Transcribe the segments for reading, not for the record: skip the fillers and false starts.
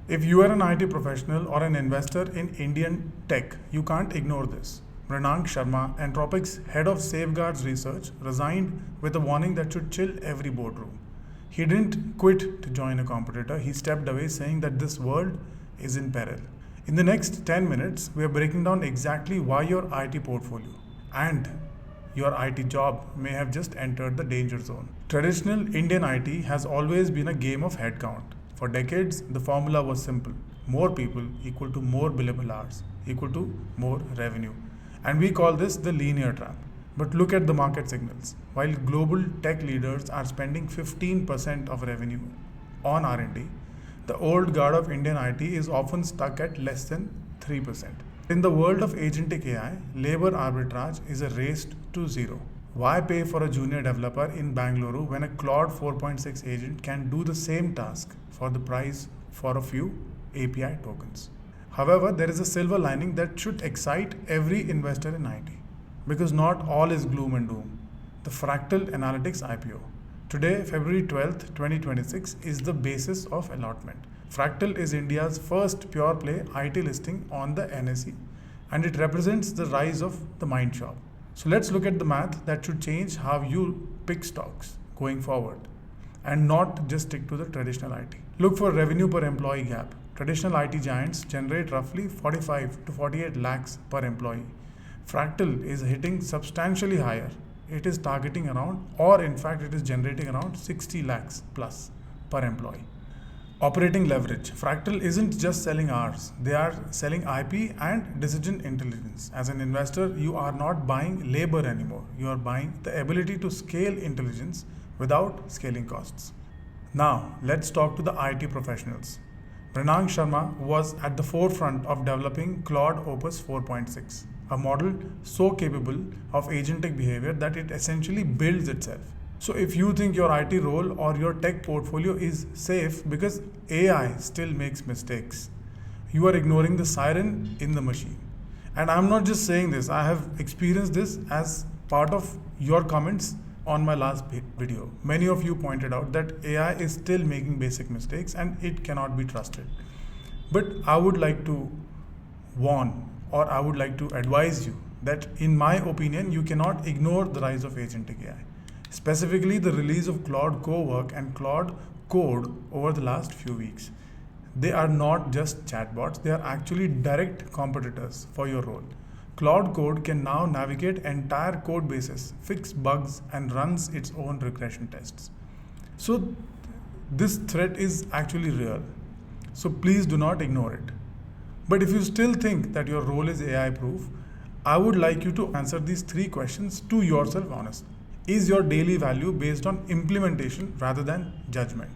If you are an IT professional or an investor in Indian tech, you can't ignore this. Pranang Sharma, Entropic's head of safeguards research, resigned with a warning that should chill every boardroom. He didn't quit to join a competitor, he stepped away saying that this world is in peril. In the next 10 minutes, we are breaking down exactly why your IT portfolio and your IT job may have just entered the danger zone. Traditional Indian IT has always been a game of headcount. For decades, the formula was simple: more people equal to more billable hours equal to more revenue. And we call this the linear trap. But look at the market signals. While global tech leaders are spending 15% of revenue on R&D, the old guard of Indian IT is often stuck at less than 3%. In the world of agentic AI, labor arbitrage is a race to zero. Why pay for a junior developer in Bangalore when a Claude 4.6 agent can do the same task for the price for a few API tokens? However, there is a silver lining that should excite every investor in IT, because not all is gloom and doom. The Fractal Analytics IPO. Today, February 12th, 2026, is the basis of allotment. Fractal is India's first pure play IT listing on the NSE, and it represents the rise of the mind shop. So let's look at the math that should change how you pick stocks going forward and not just stick to the traditional IT. Look for revenue per employee gap. Traditional IT giants generate roughly 45 to 48 lakhs per employee. Fractal is hitting substantially higher. It is targeting around, or in fact, it is generating around 60 lakhs plus per employee. Operating leverage. Fractal isn't just selling hours, they are selling IP and decision intelligence. As an investor, you are not buying labor anymore. You are buying the ability to scale intelligence without scaling costs. Now, let's talk to the IT professionals. Pranang Sharma was at the forefront of developing Claude Opus 4.6, a model so capable of agentic behavior that it essentially builds itself. So if you think your IT role or your tech portfolio is safe because AI still makes mistakes, you are ignoring the siren in the machine. And I'm not just saying this, I have experienced this as part of your comments on my last video. Many of you pointed out that AI is still making basic mistakes and it cannot be trusted. But I would like to warn, or I would like to advise you that in my opinion, you cannot ignore the rise of agentic AI. Specifically the release of Claude Cowork and Claude Code over the last few weeks. They are not just chatbots, they are actually direct competitors for your role. Claude Code can now navigate entire code bases, fix bugs, and runs its own regression tests. So this threat is actually real. So please do not ignore it. But if you still think that your role is AI proof, I would like you to answer these 3 questions to yourself honestly. Is your daily value based on implementation rather than judgment?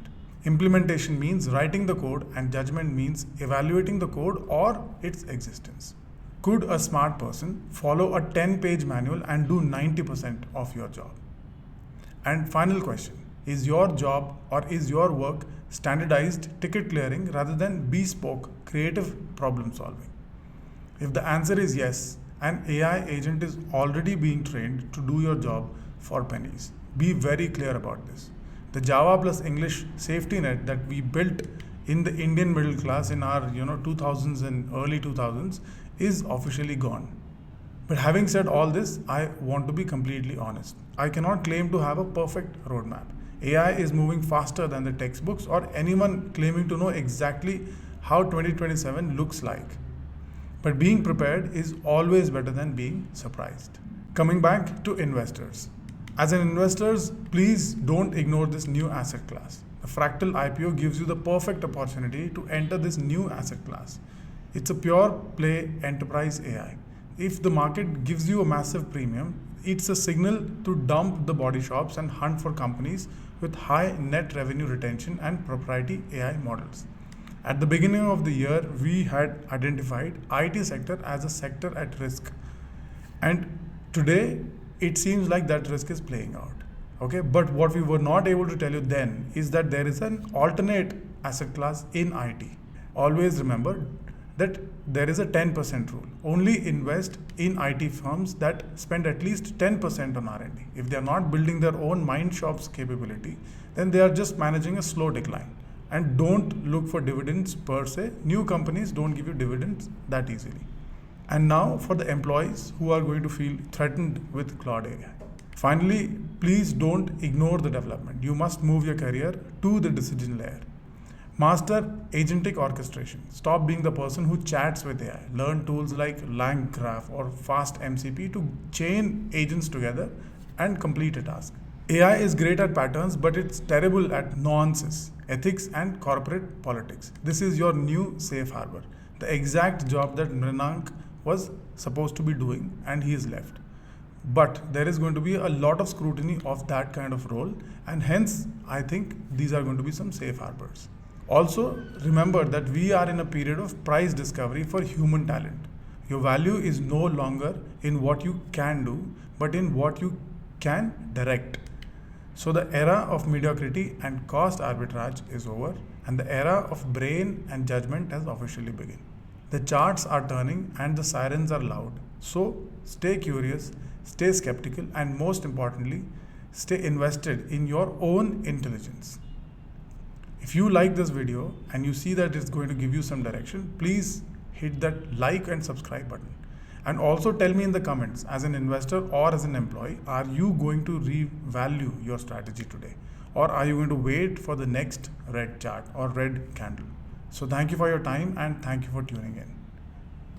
Implementation means writing the code, and judgment means evaluating the code or its existence. Could a smart person follow a 10-page manual and do 90% of your job? And final question, is your job or is your work standardized ticket clearing rather than bespoke creative problem solving? If the answer is yes, an AI agent is already being trained to do your job for pennies. Be very clear about this. The Java plus English safety net that we built in the Indian middle class in our 2000s and early 2000s is officially gone. But having said all this, I want to be completely honest. I cannot claim to have a perfect roadmap. AI is moving faster than the textbooks or anyone claiming to know exactly how 2027 looks like. But being prepared is always better than being surprised. Coming back to investors. As an investors, please don't ignore this new asset class. The Fractal IPO gives you the perfect opportunity to enter this new asset class. It's a pure play enterprise AI. If the market gives you a massive premium, it's a signal to dump the body shops and hunt for companies with high net revenue retention and proprietary AI models. At the beginning of the year, we had identified IT sector as a sector at risk. And today, it seems like that risk is playing out. Okay, but what we were not able to tell you then is that there is an alternate asset class in IT. Always remember that there is a 10% rule. Only invest in IT firms that spend at least 10% on R&D. If they are not building their own mind shop's capability, then they are just managing a slow decline. and don't look for dividends per se. New companies don't give you dividends that easily. And now for the employees who are going to feel threatened with Cloud AI. Finally, please don't ignore the development. You must move your career to the decision layer. Master agentic orchestration. Stop being the person who chats with AI. Learn tools like LangGraph or FastMCP to chain agents together and complete a task. AI is great at patterns, but it's terrible at nuances, ethics, and corporate politics. This is your new safe harbor. The exact job that Mrinank was supposed to be doing, and he is left. But there is going to be a lot of scrutiny of that kind of role, and hence I think these are going to be some safe harbors. Also, remember that we are in a period of price discovery for human talent. Your value is no longer in what you can do, but in what you can direct. So the era of mediocrity and cost arbitrage is over, and the era of brain and judgment has officially begun. The charts are turning and the sirens are loud. So stay curious, stay skeptical, and most importantly, stay invested in your own intelligence. If you like this video and you see that it's going to give you some direction, please hit that like and subscribe button. And also tell me in the comments, as an investor or as an employee, are you going to revalue your strategy today? Or are you going to wait for the next red chart or red candle? So thank you for your time and thank you for tuning in.